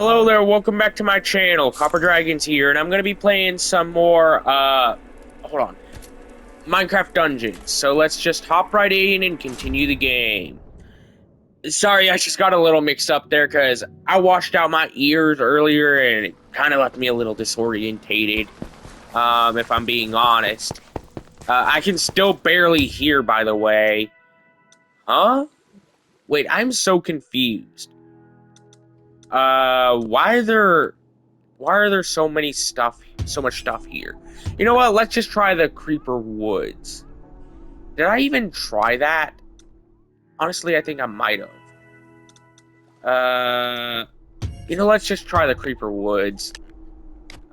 Hello there, welcome back to my channel. Copper Dragons here, and I'm gonna be playing some more, hold on. Minecraft Dungeons. So let's just hop right in and continue the game. Sorry, I just got a little mixed up there, because I washed out my ears earlier, and it kind of left me a little disorientated, if I'm being honest. I can still barely hear, by the way. Huh? Wait, I'm so confused. Why are there so much stuff here? You know what? Let's just try the Creeper Woods. Did I even try that? Honestly, I think I might have. Let's just try the Creeper Woods.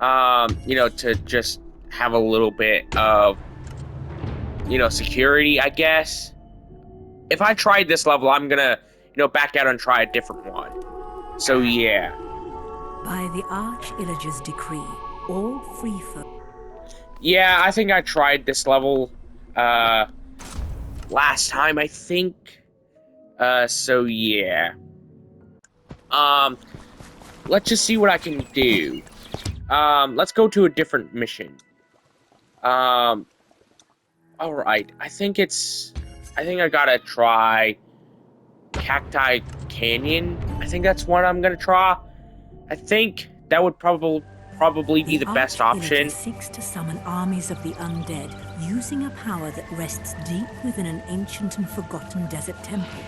To just have a little bit of, security, I guess. If I tried this level, I'm gonna, back out and try a different one. So, yeah. By the Arch-Illager's decree, all free folk. Yeah, I think I tried this level, last time, I think. So yeah. Let's just see what I can do. Let's go to a different mission. Alright, I think I gotta try Cacti Canyon. I think that's what I'm gonna try. I think that would probably be the best option. Seeks to summon armies of the undead using a power that rests deep within an ancient and forgotten desert temple.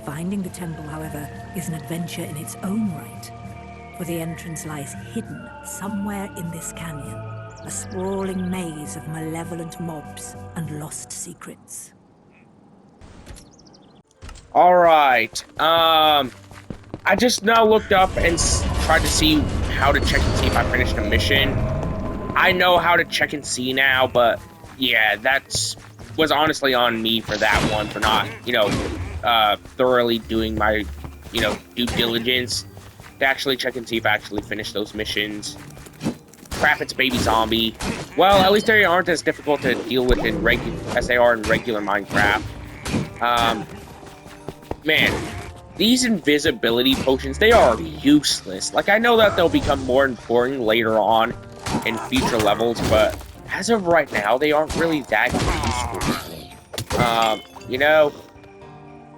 Finding the temple, however, is an adventure in its own right, for the entrance lies hidden somewhere in this canyon, a sprawling maze of malevolent mobs and lost secrets. Alright, I just now looked up and tried to see how to check and see if I finished a mission. I know how to check and see now, but yeah, was honestly on me for that one, for not, thoroughly doing my, due diligence to actually check and see if I actually finished those missions. Crap, it's a baby zombie. Well, at least they aren't as difficult to deal with as they are in regular Minecraft. Man, these invisibility potions, they are useless. Like, I know that they'll become more important later on in future levels, but as of right now, they aren't really that useful.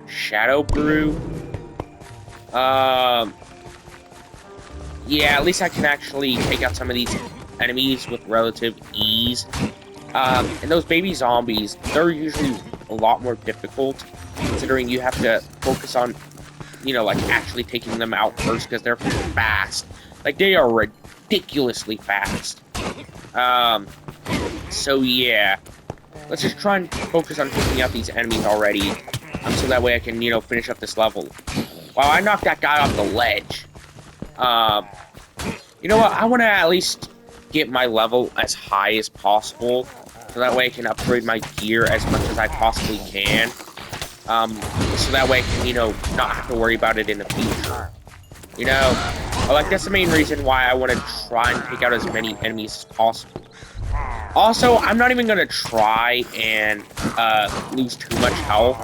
Shadow Brew. Yeah, at least I can actually take out some of these enemies with relative ease. And those baby zombies, they're usually a lot more difficult, considering you have to focus on, actually taking them out first, because they're fast. Like, they are ridiculously fast. So yeah. Let's just try and focus on taking out these enemies already, so that way I can, finish up this level. Wow, I knocked that guy off the ledge. You know what? I want to at least get my level as high as possible, so that way I can upgrade my gear as much as I possibly can. So that way I can, not have to worry about it in the future. That's the main reason why I want to try and take out as many enemies as possible. Also, I'm not even going to try and lose too much health.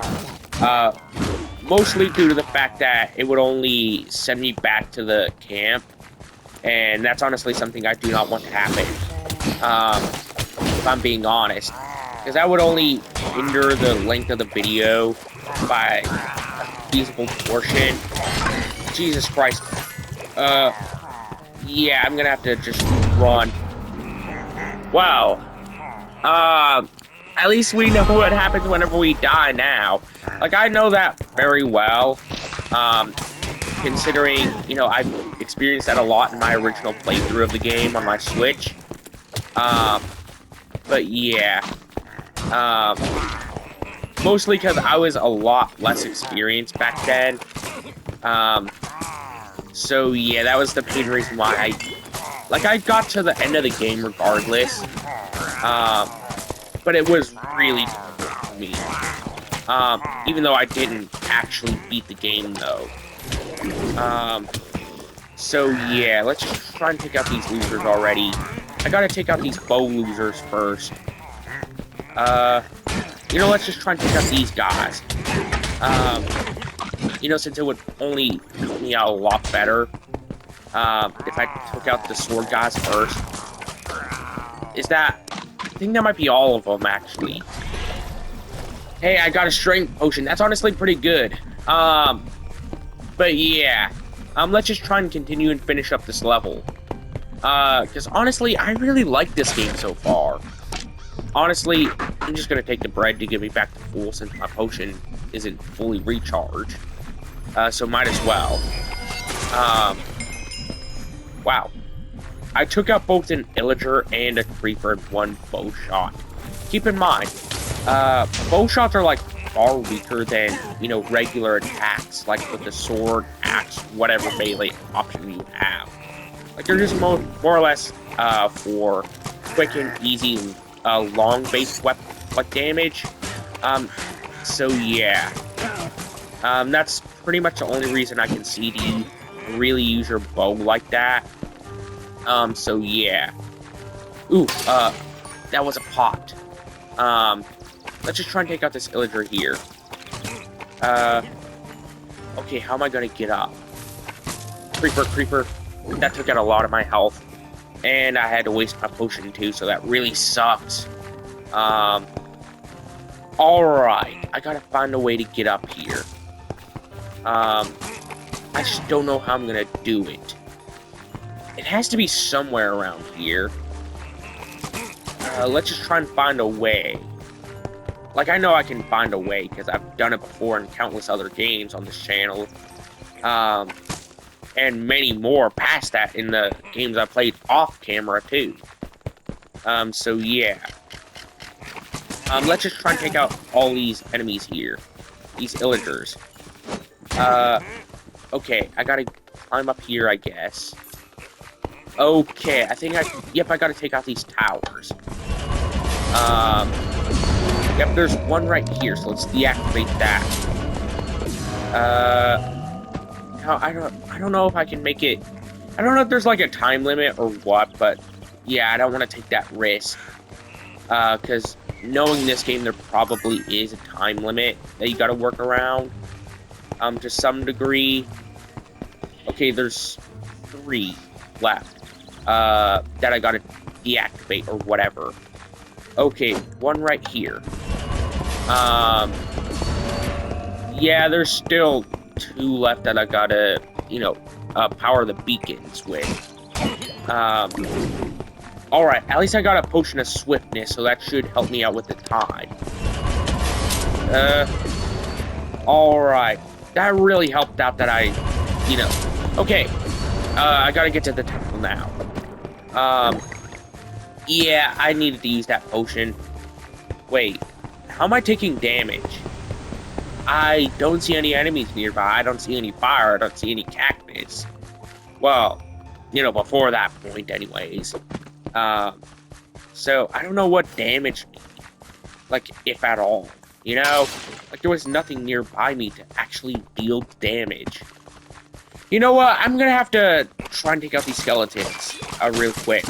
Mostly due to the fact that it would only send me back to the camp. And that's honestly something I do not want to happen. If I'm being honest. Because that would only hinder the length of the video by a feasible portion. Jesus Christ. Yeah, I'm gonna have to just run. Wow. At least we know what happens whenever we die now. Like, I know that very well. Considering, I've experienced that a lot in my original playthrough of the game on my Switch. But yeah. Mostly because I was a lot less experienced back then. So yeah, that was the main reason why I got to the end of the game regardless. But it was really difficult for me. Even though I didn't actually beat the game, though. So yeah, let's just try and take out these losers already. I gotta take out these bow losers first. Let's just try and take out these guys. Since it would only help me out a lot better If I took out the sword guys first. I think that might be all of them, actually. Hey, I got a strength potion. That's honestly pretty good. But yeah. Let's just try and continue and finish up this level. Because honestly, I really like this game so far. Honestly, I'm just gonna take the bread to get me back to full since my potion isn't fully recharged. So might as well. Wow. I took out both an illager and a creeper in one bow shot. Keep in mind, bow shots are like far weaker than, regular attacks, like with the sword, axe, whatever melee option you have. Like they're just more or less for quick and easy, long-based weapon damage. So yeah. That's pretty much the only reason I can see you really use your bow like that. So yeah. Ooh, that was a pot. Let's just try and take out this illager here. Okay, how am I gonna get up? Creeper. That took out a lot of my health. And I had to waste my potion too, so that really sucks. Alright. I gotta find a way to get up here. I just don't know how I'm gonna do it. It has to be somewhere around here. Let's just try and find a way. Like, I know I can find a way, because I've done it before in countless other games on this channel. And many more past that in the games I played off camera, too. So yeah. Let's just try and take out all these enemies here. These illagers. Okay, I gotta climb up here, I guess. Okay, I gotta take out these towers. Yep, there's one right here, so let's deactivate that. Now, I don't know if I can make it. I don't know if there's like a time limit or what, but yeah, I don't want to take that risk. Because knowing this game, there probably is a time limit that you gotta work around. To some degree. Okay, there's 3 left. That I gotta deactivate or whatever. Okay, one right here. Yeah, there's still 2 left that I gotta, power the beacons with. Alright, at least I got a potion of swiftness, so that should help me out with the time. Alright. That really helped out that okay. I gotta get to the temple now. Yeah, I needed to use that potion. Wait, how am I taking damage? I don't see any enemies nearby. I don't see any fire. I don't see any cactus. Well, before that point anyways. So, I don't know what damage, like, if at all. Like, there was nothing nearby me to actually deal damage. You know what? I'm gonna have to try and take out these skeletons, real quick.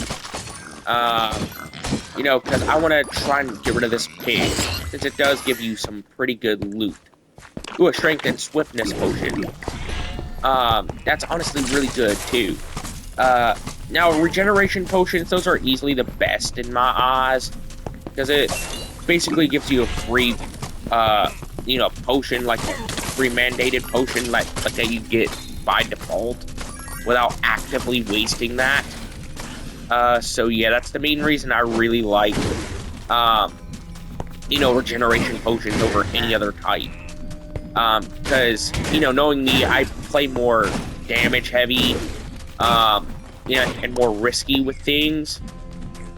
Because I want to try and get rid of this pig, since it does give you some pretty good loot. Ooh, a strength and swiftness potion. That's honestly really good, too. Now, regeneration potions, those are easily the best in my eyes, because it basically gives you a free, potion, like a free mandated potion, like that you get by default, without actively wasting that. So yeah, that's the main reason I really like, regeneration potions over any other type. Because, knowing me, I play more damage heavy, and more risky with things.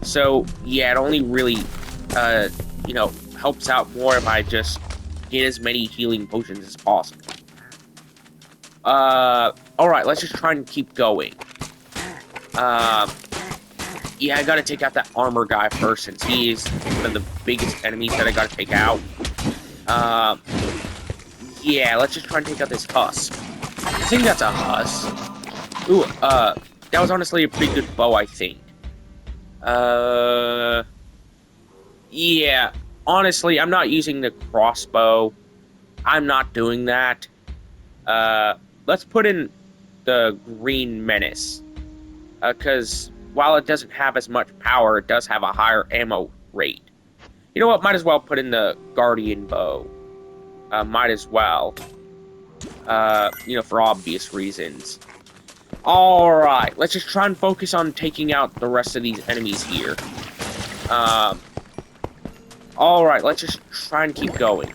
So, yeah, it only really, helps out more if I just get as many healing potions as possible. Alright, let's just try and keep going. Yeah, I gotta take out that armor guy first, since he is one of the biggest enemies that I gotta take out. Yeah, let's just try and take out this Husk. I think that's a Husk. Ooh, that was honestly a pretty good bow, I think. Yeah, honestly, I'm not using the crossbow. I'm not doing that. Let's put in the Green Menace. Because while it doesn't have as much power, it does have a higher ammo rate. You know what? Might as well put in the Guardian Bow. Might as well. For obvious reasons. Alright, let's just try and focus on taking out the rest of these enemies here. Alright, let's just try and keep going.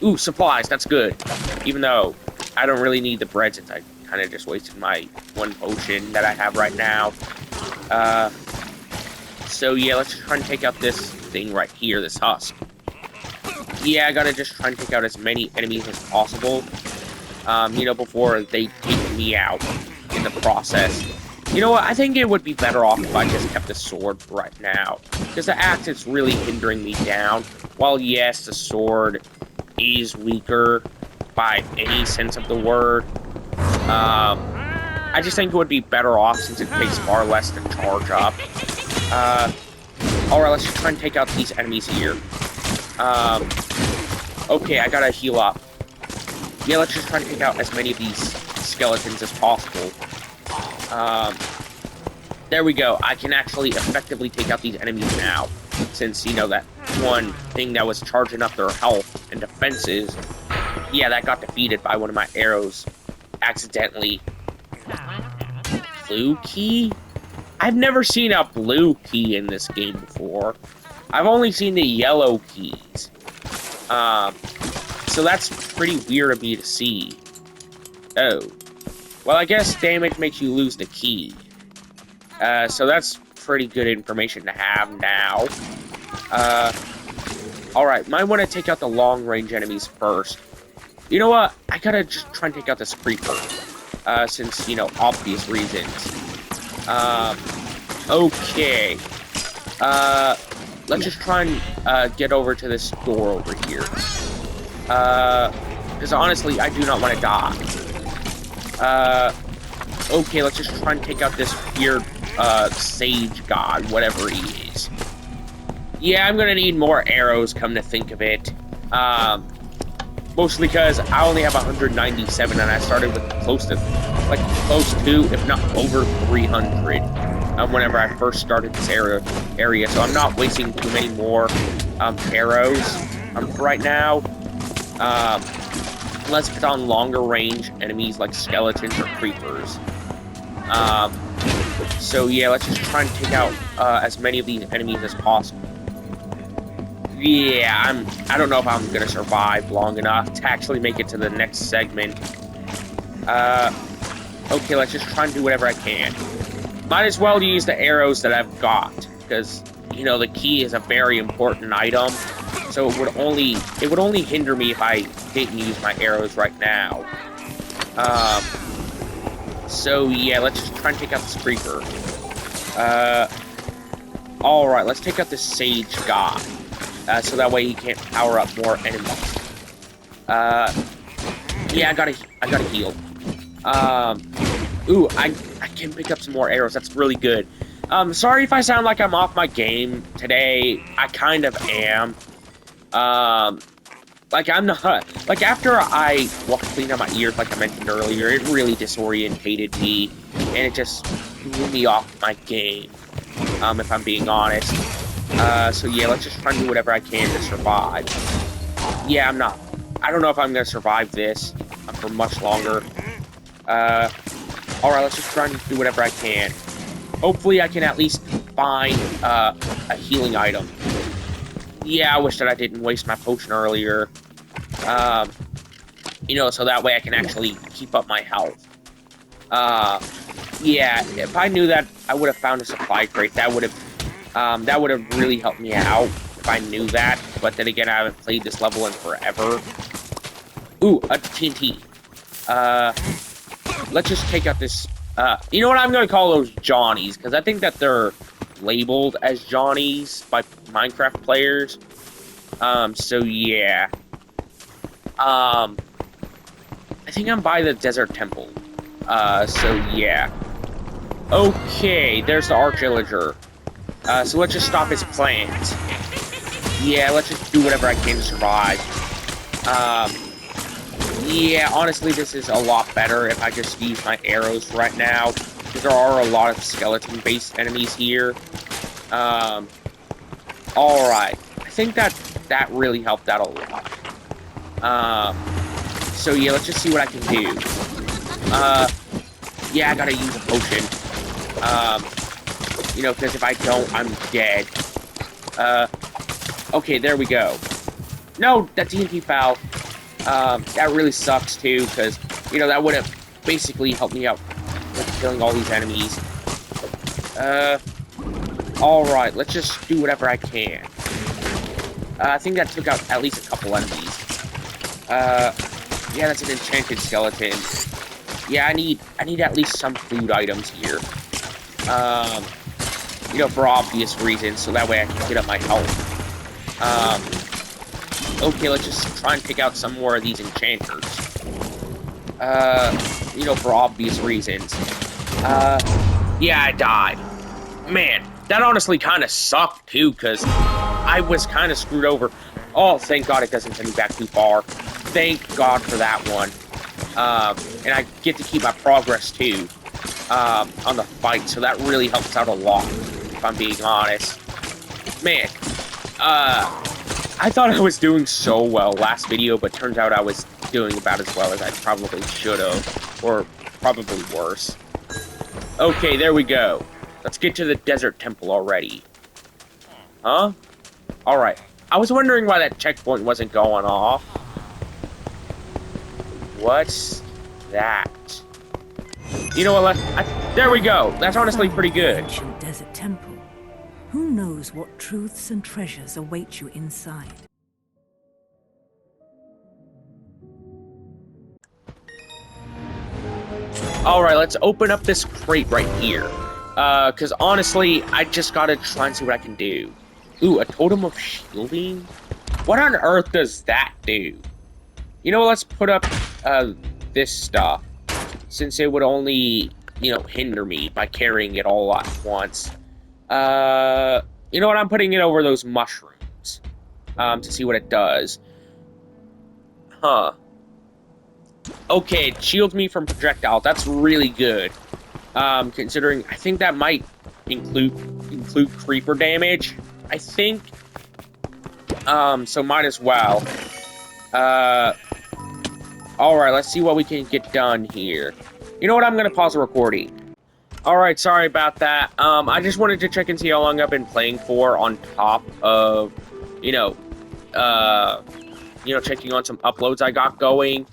Ooh, supplies, that's good. Even though I don't really need the bread since I kind of just wasted my one potion that I have right now. So yeah, let's just try and take out this thing right here, this husk. Yeah, I gotta just try and take out as many enemies as possible, before they take me out in the process. You know what, I think it would be better off if I just kept the sword right now, because the axe is really hindering me down. While yes, the sword is weaker by any sense of the word, I just think it would be better off since it takes far less to charge up. Alright, let's just try and take out these enemies here. Okay, I gotta heal up. Yeah, let's just try and take out as many of these skeletons as possible. There we go. I can actually effectively take out these enemies now. Since, that one thing that was charging up their health and defenses, yeah, that got defeated by one of my arrows accidentally. Blue key? I've never seen a blue key in this game before. I've only seen the yellow keys. So that's pretty weird of me to see. Oh. Well, I guess damage makes you lose the key. So that's pretty good information to have now. Alright, might want to take out the long-range enemies first. You know what? I gotta just try and take out this creeper. Since, obvious reasons. Okay. Let's just try and get over to this door over here. Because honestly, I do not want to die. Okay, let's just try and take out this weird, sage god, whatever he is. Yeah, I'm gonna need more arrows, come to think of it. Mostly because I only have 197, and I started with close to, if not over 300, whenever I first started this area, so I'm not wasting too many more, arrows, for right now. Let's put on longer range enemies like skeletons or creepers. So yeah, let's just try and take out, as many of these enemies as possible. Yeah, I don't know if I'm gonna survive long enough to actually make it to the next segment. Okay, let's just try and do whatever I can. Might as well use the arrows that I've got, because, the key is a very important item, so it would only hinder me if I didn't use my arrows right now. So yeah, let's just try and take out this creeper. Alright, let's take out this sage god. So that way he can't power up more enemies. Yeah, I gotta heal. Ooh, I can pick up some more arrows. That's really good. Sorry if I sound like I'm off my game today. I kind of am. I'm not, after I cleaned out my ears, like I mentioned earlier, it really disorientated me, and it just threw me off my game, if I'm being honest. So yeah, let's just try and do whatever I can to survive. Yeah, I don't know if I'm gonna survive this for much longer. Alright, let's just try and do whatever I can. Hopefully I can at least find, a healing item. Yeah, I wish that I didn't waste my potion earlier. So that way I can actually keep up my health. Yeah, if I knew that, I would have found a supply crate. That would have really helped me out if I knew that. But then again, I haven't played this level in forever. Ooh, a TNT. Let's just take out this, you know what, I'm gonna call those Johnnies, because I think that they're labeled as Johnnies by Minecraft players. So yeah. I think I'm by the desert temple. So yeah. Okay, there's the Arch-Illager. So let's just stop his plans. Yeah, let's just do whatever I can to survive. Yeah, honestly, this is a lot better if I just use my arrows right now, because there are a lot of skeleton-based enemies here. Alright. I think that really helped out a lot. So yeah, let's just see what I can do. Yeah, I gotta use a potion. Because if I don't, I'm dead. Okay, there we go. No, that TNT foul. That really sucks, too, because, that would have basically helped me out with killing all these enemies. Alright, let's just do whatever I can. I think that took out at least a couple enemies. Yeah, that's an enchanted skeleton. Yeah, I need at least some food items here. For obvious reasons, so that way I can get up my health. Okay, let's just try and pick out some more of these enchanters. For obvious reasons. Yeah, I died. Man, that honestly kind of sucked, too, because I was kind of screwed over. Oh, thank God it doesn't send me back too far. Thank God for that one. And I get to keep my progress, too, on the fight, so that really helps out a lot, if I'm being honest. Man, I thought I was doing so well last video, but turns out I was doing about as well as I probably should have, or probably worse. Okay, there we go. Let's get to the desert temple already. Huh? Alright. I was wondering why that checkpoint wasn't going off. What's that? You know what? There we go. That's honestly pretty good. Ancient desert temple. Who knows what truths and treasures await you inside? Alright, let's open up this crate right here. Because honestly, I just gotta try and see what I can do. Ooh, a totem of shielding? What on earth does that do? Let's put up, this stuff. Since it would only, hinder me by carrying it all at once. You know what? I'm putting it over those mushrooms. To see what it does. Huh. Okay, it shields me from projectiles. That's really good. Considering, I think that might include creeper damage. I think. So might as well. Alright, let's see what we can get done here. You know what? I'm gonna pause the recording. Alright, sorry about that. I just wanted to check and see how long I've been playing for on top of, checking on some uploads I got going.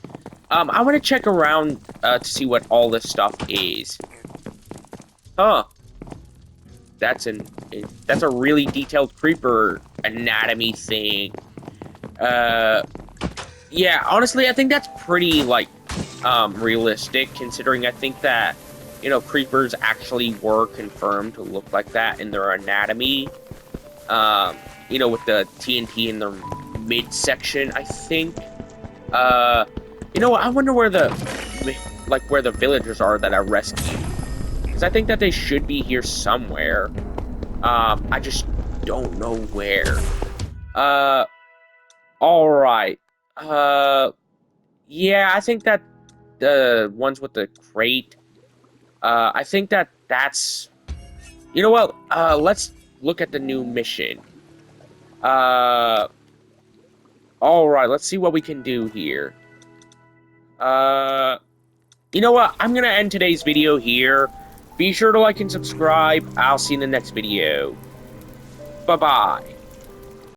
I want to check around, to see what all this stuff is. Huh. That's a really detailed creeper anatomy thing. Yeah, honestly, I think that's pretty, realistic, considering I think that, creepers actually were confirmed to look like that in their anatomy. With the TNT in their midsection, I think. I wonder where the villagers are that I rescued. Because I think that they should be here somewhere. I just don't know where. Alright. Yeah, I think that the ones with the crate, I think that's... You know what? Let's look at the new mission. Alright, let's see what we can do here. You know what? I'm gonna end today's video here. Be sure to like and subscribe. I'll see you in the next video. Bye-bye.